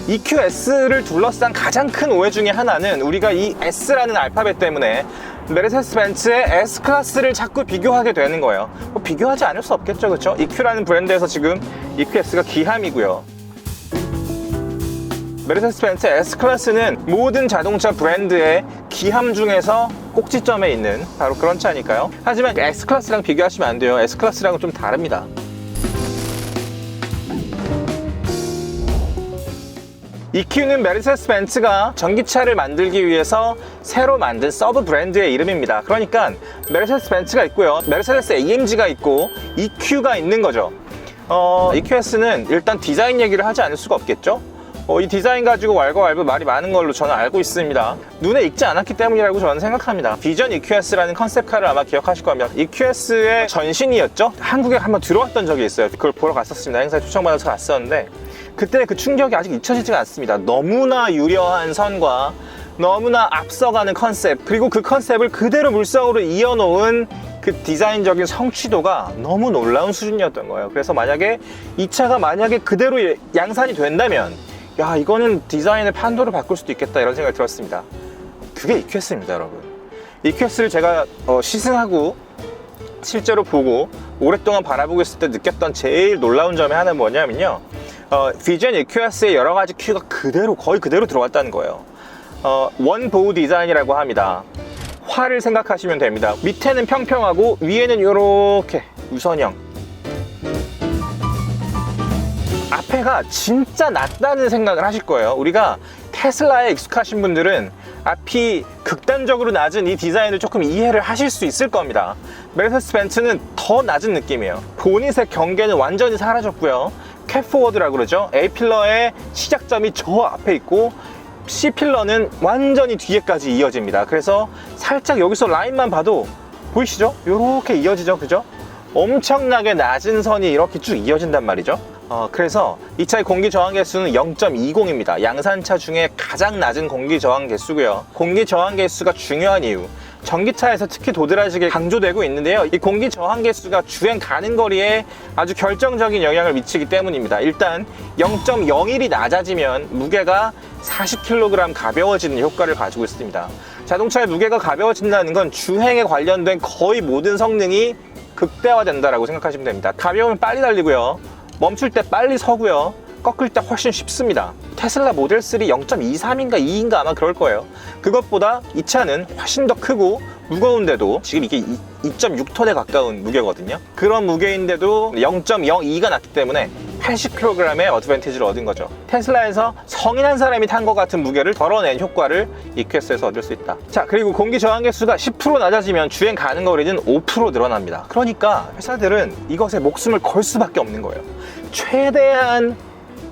EQS를 둘러싼 가장 큰 오해 중에 하나는 우리가 이 S라는 알파벳 때문에 메르세데스 벤츠의 S클래스를 자꾸 비교하게 되는 거예요. 뭐 비교하지 않을 수 없겠죠, 그렇죠? EQ라는 브랜드에서 지금 EQS가 기함이고요. 메르세데스 벤츠 S클래스는 모든 자동차 브랜드의 기함 중에서 꼭지점에 있는 바로 그런 차니까요. 하지만 S클래스랑 비교하시면 안 돼요. S클래스랑은 좀 다릅니다. EQ는 메르세데스 벤츠가 전기차를 만들기 위해서 새로 만든 서브 브랜드의 이름입니다. 그러니까 메르세데스 벤츠가 있고요, 메르세데스 AMG가 있고 EQ가 있는 거죠. EQS는 일단 디자인 얘기를 하지 않을 수가 없겠죠. 이 디자인 가지고 왈가왈부 말이 많은 걸로 저는 알고 있습니다. 눈에 익지 않았기 때문이라고 저는 생각합니다. 비전 EQS라는 컨셉카를 아마 기억하실 겁니다. EQS의 전신이었죠. 한국에 한번 들어왔던 적이 있어요. 그걸 보러 갔었습니다. 행사에 초청받아서 갔었는데 그때 그 충격이 아직 잊혀지지가 않습니다. 너무나 유려한 선과 너무나 앞서가는 컨셉, 그리고 그 컨셉을 그대로 물성으로 이어놓은 그 디자인적인 성취도가 너무 놀라운 수준이었던 거예요. 그래서 만약에 이 차가 만약에 그대로 양산이 된다면 야, 이거는 디자인의 판도를 바꿀 수도 있겠다 이런 생각이 들었습니다. 그게 EQS입니다, 여러분. EQS를 제가 시승하고 실제로 보고 오랫동안 바라보고 있을 때 느꼈던 제일 놀라운 점이 하나는 뭐냐면요, 비전 EQS의 여러 가지 큐가 그대로, 거의 그대로 들어갔다는 거예요. 원 보우 디자인이라고 합니다. 활을 생각하시면 됩니다. 밑에는 평평하고 위에는 이렇게 유선형. 앞에가 진짜 낮다는 생각을 하실 거예요. 우리가 테슬라에 익숙하신 분들은 앞이 극단적으로 낮은 이 디자인을 조금 이해를 하실 수 있을 겁니다. 메르세데스 벤츠는 더 낮은 느낌이에요. 보닛의 경계는 완전히 사라졌고요. 캣포워드라고 그러죠. A필러의 시작점이 저 앞에 있고 C필러는 완전히 뒤에까지 이어집니다. 그래서 살짝 여기서 라인만 봐도 보이시죠? 이렇게 이어지죠, 그죠? 엄청나게 낮은 선이 이렇게 쭉 이어진단 말이죠. 그래서 이 차의 공기 저항 개수는 0.20입니다. 양산차 중에 가장 낮은 공기 저항 개수고요. 공기 저항 개수가 중요한 이유, 전기차에서 특히 도드라지게 강조되고 있는데요, 이 공기 저항 개수가 주행 가는 거리에 아주 결정적인 영향을 미치기 때문입니다. 일단 0.01이 낮아지면 무게가 40kg 가벼워지는 효과를 가지고 있습니다. 자동차의 무게가 가벼워진다는 건 주행에 관련된 거의 모든 성능이 극대화된다라고 생각하시면 됩니다. 가벼우면 빨리 달리고요, 멈출 때 빨리 서고요, 꺾을 때 훨씬 쉽습니다. 테슬라 모델 3 0.23인가 2인가 아마 그럴 거예요. 그것보다 이 차는 훨씬 더 크고 무거운데도, 지금 이게 2.6톤에 가까운 무게거든요. 그런 무게인데도 0.02가 났기 때문에 80kg의 어드밴티지를 얻은 거죠. 테슬라에서 성인 한 사람이 탄 것 같은 무게를 덜어낸 효과를 EQS에서 얻을 수 있다. 자, 그리고 공기 저항 개수가 10% 낮아지면 주행 가능 거리는 5% 늘어납니다. 그러니까 회사들은 이것에 목숨을 걸 수밖에 없는 거예요. 최대한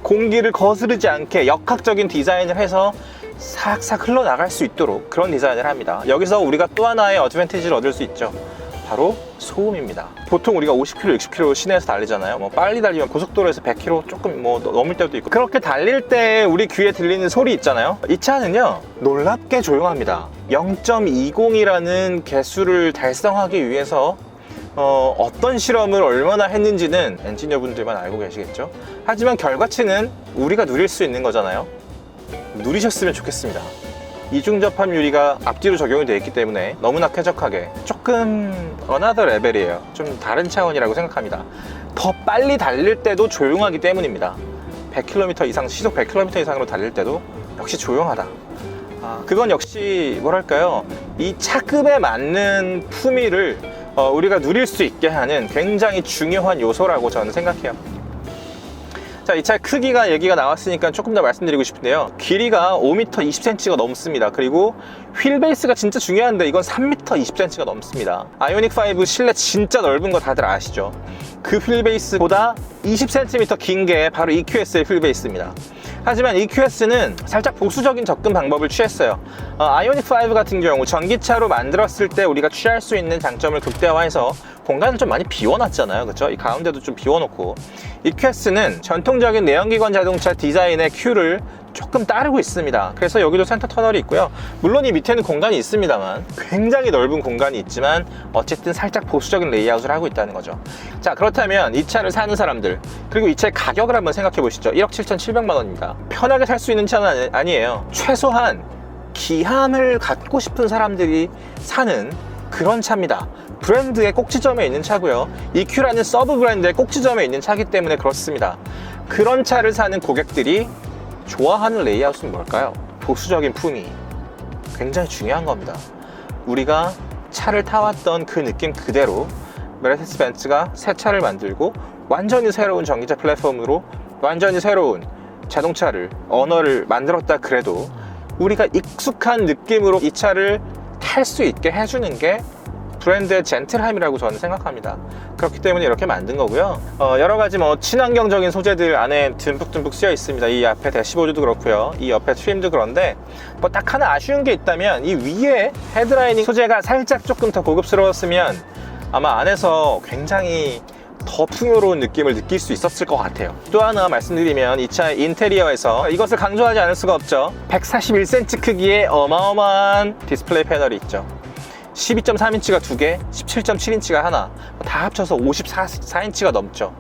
공기를 거스르지 않게 역학적인 디자인을 해서 싹싹 흘러나갈 수 있도록 그런 디자인을 합니다. 여기서 우리가 또 하나의 어드밴티지를 얻을 수 있죠. 바로 소음입니다. 보통 우리가 50km, 60km 시내에서 달리잖아요. 뭐 빨리 달리면 고속도로에서 100km 조금 뭐 넘을 때도 있고, 그렇게 달릴 때 우리 귀에 들리는 소리 있잖아요. 이 차는요, 놀랍게 조용합니다. 0.20이라는 개수를 달성하기 위해서 어떤 실험을 얼마나 했는지는 엔지니어분들만 알고 계시겠죠. 하지만 결과치는 우리가 누릴 수 있는 거잖아요. 누리셨으면 좋겠습니다. 이중접합 유리가 앞뒤로 적용이 되어 있기 때문에 너무나 쾌적하게, 조금 another 레벨이에요. 좀 다른 차원이라고 생각합니다. 더 빨리 달릴 때도 조용하기 때문입니다. 100km 이상, 시속 100km 이상으로 달릴 때도 역시 조용하다. 그건 역시 뭐랄까요, 이 차급에 맞는 품위를 우리가 누릴 수 있게 하는 굉장히 중요한 요소라고 저는 생각해요. 자, 이 차의 크기가 얘기가 나왔으니까 조금 더 말씀드리고 싶은데요, 길이가 5m 20cm가 넘습니다. 그리고 휠 베이스가 진짜 중요한데 이건 3m 20cm가 넘습니다. 아이오닉5 실내 진짜 넓은 거 다들 아시죠? 그 휠 베이스보다 20cm 긴 게 바로 EQS의 휠 베이스입니다. 하지만 EQS는 살짝 보수적인 접근 방법을 취했어요. 아이오닉5 같은 경우 전기차로 만들었을 때 우리가 취할 수 있는 장점을 극대화해서 공간을 좀 많이 비워놨잖아요, 그렇죠? 이 가운데도 좀 비워놓고. EQS는 전통적인 내연기관 자동차 디자인의 큐를 조금 따르고 있습니다. 그래서 여기도 센터 터널이 있고요. 물론 이 밑에는 공간이 있습니다만, 굉장히 넓은 공간이 있지만 어쨌든 살짝 보수적인 레이아웃을 하고 있다는 거죠. 자, 그렇다면 이 차를 사는 사람들, 그리고 이 차의 가격을 한번 생각해 보시죠. 1억 7,700만 원입니다. 편하게 살 수 있는 차는 아니에요. 최소한 기함을 갖고 싶은 사람들이 사는 그런 차입니다. 브랜드의 꼭지점에 있는 차고요. EQ라는 서브 브랜드의 꼭지점에 있는 차기 때문에 그렇습니다. 그런 차를 사는 고객들이 좋아하는 레이아웃은 뭘까요? 보수적인 품위. 굉장히 중요한 겁니다. 우리가 차를 타왔던 그 느낌 그대로 메르세데스 벤츠가 새 차를 만들고 완전히 새로운 전기차 플랫폼으로 완전히 새로운 자동차를, 언어를 만들었다 그래도 우리가 익숙한 느낌으로 이 차를 탈 수 있게 해주는 게 브랜드의 젠틀함이라고 저는 생각합니다. 그렇기 때문에 이렇게 만든 거고요. 여러 가지 뭐 친환경적인 소재들 안에 듬뿍듬뿍 쓰여 있습니다. 이 앞에 대시보드도 그렇고요. 이 옆에 트림도 그런데 뭐 딱 하나 아쉬운 게 있다면 이 위에 헤드라이닝 소재가 살짝 조금 더 고급스러웠으면 아마 안에서 굉장히 더 풍요로운 느낌을 느낄 수 있었을 것 같아요. 또 하나 말씀드리면 이 차의 인테리어에서 이것을 강조하지 않을 수가 없죠. 141cm 크기의 어마어마한 디스플레이 패널이 있죠. 12.3인치가 2개, 17.7인치가 하나, 다 합쳐서 54인치가 넘죠.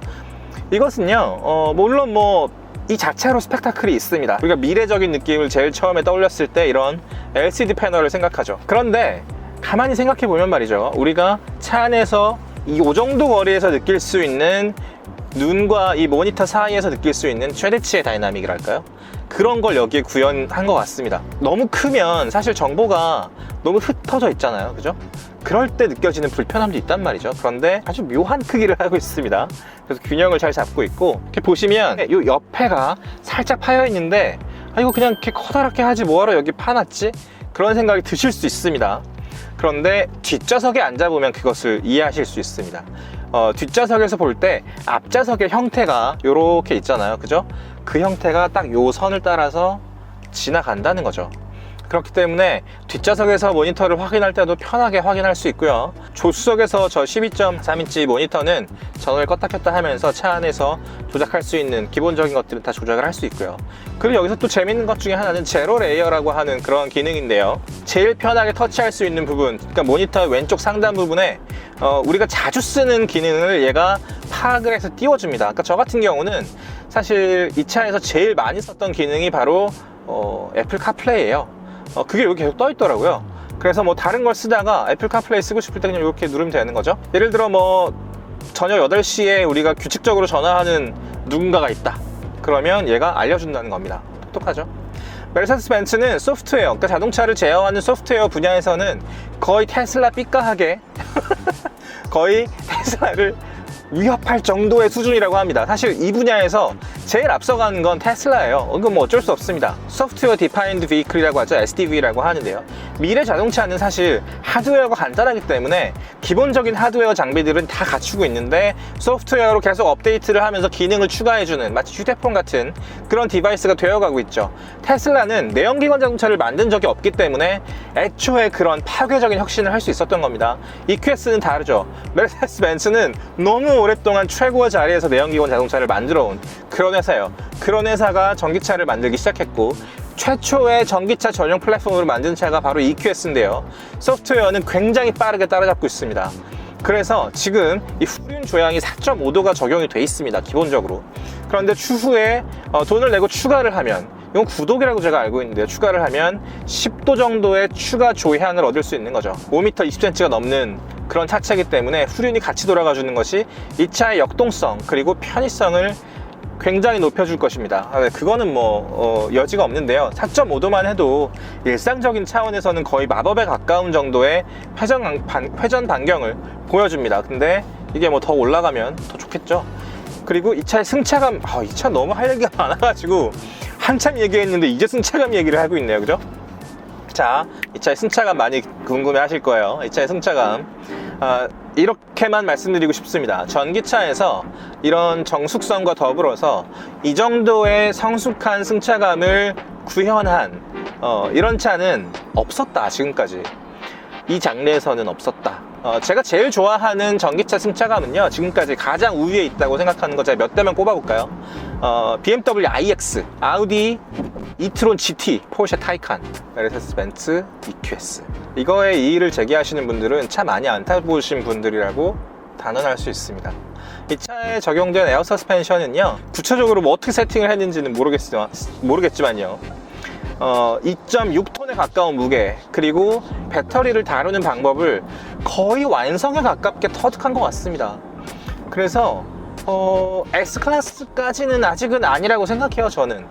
이것은요, 물론 뭐 이 자체로 스펙타클이 있습니다. 우리가 미래적인 느낌을 제일 처음에 떠올렸을 때 이런 LCD 패널을 생각하죠. 그런데 가만히 생각해 보면 말이죠, 우리가 차 안에서 이 정도 거리에서 느낄 수 있는, 눈과 이 모니터 사이에서 느낄 수 있는 최대치의 다이나믹이랄까요? 그런 걸 여기에 구현한 것 같습니다. 너무 크면 사실 정보가 너무 흩어져 있잖아요, 그죠? 그럴 때 느껴지는 불편함도 있단 말이죠. 그런데 아주 묘한 크기를 하고 있습니다. 그래서 균형을 잘 잡고 있고, 이렇게 보시면 이 옆에가 살짝 파여 있는데, 아, 이거 그냥 이렇게 커다랗게 하지 뭐하러 여기 파놨지? 그런 생각이 드실 수 있습니다. 그런데 뒷좌석에 앉아보면 그것을 이해하실 수 있습니다. 뒷좌석에서 볼 때 앞좌석의 형태가 이렇게 있잖아요, 그죠? 그 형태가 딱 요 선을 따라서 지나간다는 거죠. 그렇기 때문에 뒷좌석에서 모니터를 확인할 때도 편하게 확인할 수 있고요. 조수석에서 저 12.3인치 모니터는 전원을 껐다 켰다 하면서 차 안에서 조작할 수 있는 기본적인 것들은 다 조작을 할 수 있고요. 그리고 여기서 또 재밌는 것 중에 하나는 제로 레이어라고 하는 그런 기능인데요. 제일 편하게 터치할 수 있는 부분, 그러니까 모니터 왼쪽 상단 부분에 우리가 자주 쓰는 기능을 얘가 파악을 해서 띄워줍니다. 그러니까 저 같은 경우는 사실 이 차에서 제일 많이 썼던 기능이 바로 애플 카플레이예요. 그게 여기 계속 떠 있더라고요. 그래서 뭐 다른 걸 쓰다가 애플 카플레이 쓰고 싶을 때 그냥 이렇게 누르면 되는 거죠. 예를 들어 뭐 저녁 8시에 우리가 규칙적으로 전화하는 누군가가 있다, 그러면 얘가 알려준다는 겁니다. 똑똑하죠? 메르세데스 벤츠는 소프트웨어, 그러니까 자동차를 제어하는 소프트웨어 분야에서는 거의 테슬라 삐까하게 거의 테슬라를 위협할 정도의 수준이라고 합니다. 사실 이 분야에서 제일 앞서가는 건 테슬라예요. 이건 뭐 어쩔 수 없습니다. 소프트웨어 디파인드 비클이라고 하죠. SDV라고 하는데요. 미래 자동차는 사실 하드웨어가 간단하기 때문에 기본적인 하드웨어 장비들은 다 갖추고 있는데 소프트웨어로 계속 업데이트를 하면서 기능을 추가해주는, 마치 휴대폰 같은 그런 디바이스가 되어가고 있죠. 테슬라는 내연기관 자동차를 만든 적이 없기 때문에 애초에 그런 파괴적인 혁신을 할 수 있었던 겁니다. EQS는 다르죠. 메르세데스 벤츠는 너무 오랫동안 최고의 자리에서 내연기관 자동차를 만들어온 그런 회사예요. 그런 회사가 전기차를 만들기 시작했고, 최초의 전기차 전용 플랫폼으로 만든 차가 바로 EQS인데요. 소프트웨어는 굉장히 빠르게 따라잡고 있습니다. 그래서 지금 이 후륜 조향이 4.5도가 적용이 돼 있습니다, 기본적으로. 그런데 추후에 돈을 내고 추가를 하면, 이건 구독이라고 제가 알고 있는데요, 추가를 하면 10도 정도의 추가 조향을 얻을 수 있는 거죠. 5m 20cm가 넘는 그런 차체이기 때문에 후륜이 같이 돌아가 주는 것이 이 차의 역동성 그리고 편의성을 굉장히 높여줄 것입니다. 그거는 뭐 여지가 없는데요. 4.5도만 해도 일상적인 차원에서는 거의 마법에 가까운 정도의 회전 반경을 보여줍니다. 근데 이게 뭐 더 올라가면 더 좋겠죠. 그리고 이 차의 승차감, 이 차 너무 할 얘기가 많아가지고 한참 얘기했는데 이제 승차감 얘기를 하고 있네요, 그죠? 자, 이 차의 승차감 많이 궁금해 하실 거예요. 이 차의 승차감, 이렇게만 말씀드리고 싶습니다. 전기차에서 이런 정숙성과 더불어서 이 정도의 성숙한 승차감을 구현한 이런 차는 없었다. 지금까지 이 장르에서는 없었다. 제가 제일 좋아하는 전기차 승차감은요, 지금까지 가장 우위에 있다고 생각하는 거 제가 몇 대만 꼽아볼까요? BMW iX, 아우디 이트론 GT, 포르쉐 타이칸, 메르세데스 벤츠 EQS. 이거에 이의를 제기하시는 분들은 차 많이 안 타보신 분들이라고 단언할 수 있습니다. 이 차에 적용된 에어 서스펜션은요, 구체적으로 뭐 어떻게 세팅을 했는지는 모르겠지만요, 2.6톤에 가까운 무게, 그리고 배터리를 다루는 방법을 거의 완성에 가깝게 터득한 것 같습니다. 그래서 S클래스까지는 아직은 아니라고 생각해요. 저는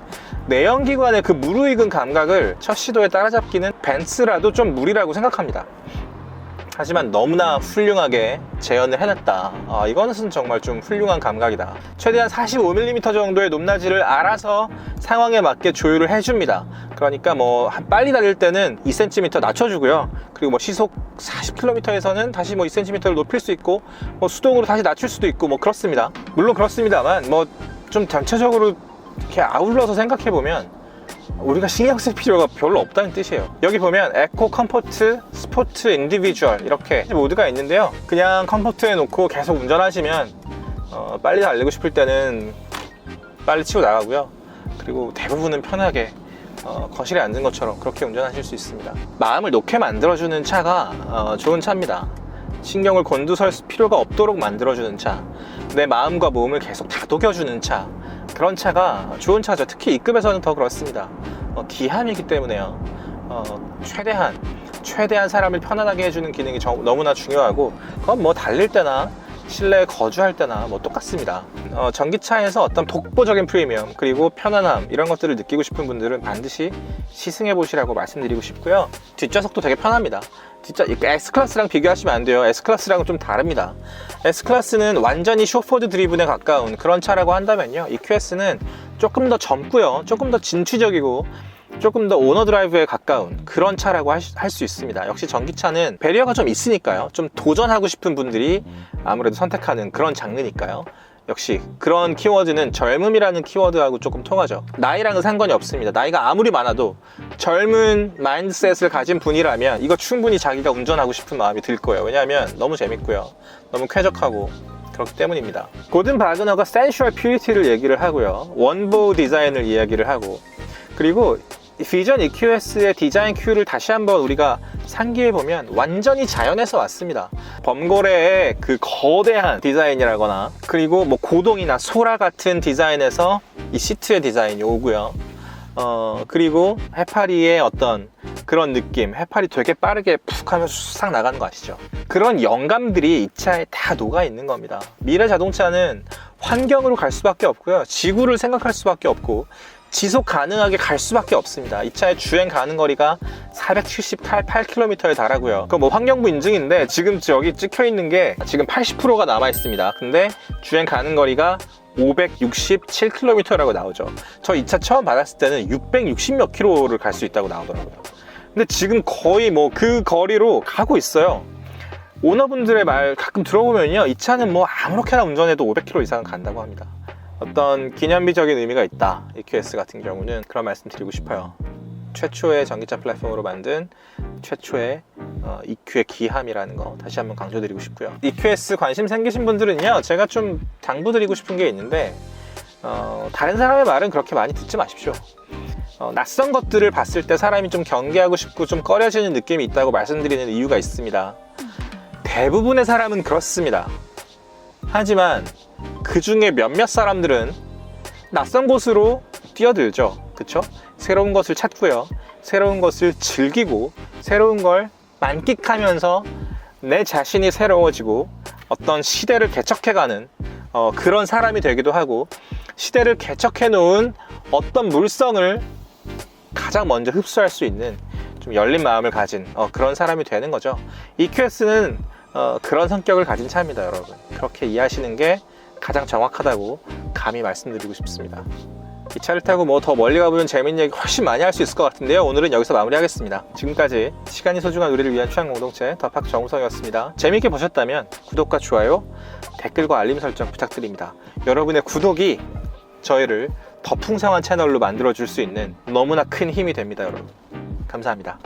내연기관의 그 무르익은 감각을 첫 시도에 따라잡기는 벤츠라도 좀 무리라고 생각합니다. 하지만 너무나 훌륭하게 재현을 해냈다. 이거는 정말 좀 훌륭한 감각이다. 최대한 45mm 정도의 높낮이를 알아서 상황에 맞게 조율을 해줍니다. 그러니까 뭐 빨리 달릴 때는 2cm 낮춰주고요. 그리고 뭐 시속 40km에서는 다시 뭐 2cm를 높일 수 있고, 뭐 수동으로 다시 낮출 수도 있고, 뭐 그렇습니다. 물론 그렇습니다만 뭐 좀 전체적으로 이렇게 아울러서 생각해 보면 우리가 신경 쓸 필요가 별로 없다는 뜻이에요. 여기 보면 에코, 컴포트, 스포트, 인디비주얼 이렇게 모드가 있는데요, 그냥 컴포트에 놓고 계속 운전하시면 빨리 달리고 싶을 때는 빨리 치고 나가고요. 그리고 대부분은 편하게 거실에 앉은 것처럼 그렇게 운전하실 수 있습니다. 마음을 놓게 만들어주는 차가 좋은 차입니다. 신경을 곤두설 필요가 없도록 만들어주는 차, 내 마음과 몸을 계속 다독여주는 차, 그런 차가 좋은 차죠. 특히 E급에서는 더 그렇습니다. 기함이기 때문에요. 최대한 사람을 편안하게 해주는 기능이 너무나 중요하고, 그건 뭐 달릴 때나 실내에 거주할 때나 뭐 똑같습니다. 전기차에서 어떤 독보적인 프리미엄, 그리고 편안함, 이런 것들을 느끼고 싶은 분들은 반드시 시승해 보시라고 말씀드리고 싶고요. 뒷좌석도 되게 편합니다. 진짜 S클래스랑 비교하시면 안 돼요. S클래스랑은 좀 다릅니다. S클래스는 완전히 쇼포드 드리븐에 가까운 그런 차라고 한다면요, EQS는 조금 더 젊고요, 조금 더 진취적이고, 조금 더 오너 드라이브에 가까운 그런 차라고 할 수 있습니다. 역시 전기차는 배리어가 좀 있으니까요, 좀 도전하고 싶은 분들이 아무래도 선택하는 그런 장르니까요. 역시 그런 키워드는 젊음이라는 키워드하고 조금 통하죠. 나이랑은 상관이 없습니다. 나이가 아무리 많아도 젊은 마인드셋을 가진 분이라면 이거 충분히 자기가 운전하고 싶은 마음이 들 거예요. 왜냐하면 너무 재밌고요, 너무 쾌적하고 그렇기 때문입니다. 고든 바그너가 센슈얼 퓨리티를 얘기를 하고요, 원보 디자인을 이야기를 하고, 그리고 비전 EQS의 디자인 큐를 다시 한번 우리가 상기해보면 완전히 자연에서 왔습니다. 범고래의 그 거대한 디자인이라거나, 그리고 뭐 고동이나 소라 같은 디자인에서 이 시트의 디자인이 오고요. 그리고 해파리의 어떤 그런 느낌, 해파리 되게 빠르게 푹 하면 쑥 나가는 거 아시죠? 그런 영감들이 이 차에 다 녹아 있는 겁니다. 미래 자동차는 환경으로 갈 수밖에 없고요, 지구를 생각할 수밖에 없고, 지속 가능하게 갈 수밖에 없습니다. 이 차의 주행 가능 거리가 478km에 달하고요. 그거 뭐 환경부 인증인데 지금 여기 찍혀 있는 게 지금 80%가 남아 있습니다. 근데 주행 가능 거리가 567km라고 나오죠. 저 이 차 처음 받았을 때는 660몇 킬로를 갈 수 있다고 나오더라고요. 근데 지금 거의 뭐 그 거리로 가고 있어요. 오너분들의 말 가끔 들어보면요, 이 차는 뭐 아무렇게나 운전해도 500km 이상은 간다고 합니다. 어떤 기념비적인 의미가 있다, EQS 같은 경우는. 그런 말씀 드리고 싶어요. 최초의 전기차 플랫폼으로 만든 최초의 EQ의 기함이라는 거 다시 한번 강조드리고 싶고요. EQS 관심 생기신 분들은요, 제가 좀 당부드리고 싶은 게 있는데, 다른 사람의 말은 그렇게 많이 듣지 마십시오. 낯선 것들을 봤을 때 사람이 좀 경계하고 싶고 좀 꺼려지는 느낌이 있다고 말씀드리는 이유가 있습니다. 대부분의 사람은 그렇습니다. 하지만 그 중에 몇몇 사람들은 낯선 곳으로 뛰어들죠. 그쵸? 새로운 것을 찾고요, 새로운 것을 즐기고, 새로운 걸 만끽하면서 내 자신이 새로워지고 어떤 시대를 개척해가는 그런 사람이 되기도 하고, 시대를 개척해 놓은 어떤 물성을 가장 먼저 흡수할 수 있는 좀 열린 마음을 가진 그런 사람이 되는 거죠. EQS는 그런 성격을 가진 차입니다, 여러분. 그렇게 이해하시는 게 가장 정확하다고 감히 말씀드리고 싶습니다. 이 차를 타고 뭐 더 멀리 가보면 재밌는 얘기 훨씬 많이 할 수 있을 것 같은데요, 오늘은 여기서 마무리하겠습니다. 지금까지 시간이 소중한 우리를 위한 취향 공동체 더팍 정우성이었습니다. 재밌게 보셨다면 구독과 좋아요, 댓글과 알림 설정 부탁드립니다. 여러분의 구독이 저희를 더 풍성한 채널로 만들어줄 수 있는 너무나 큰 힘이 됩니다, 여러분. 감사합니다.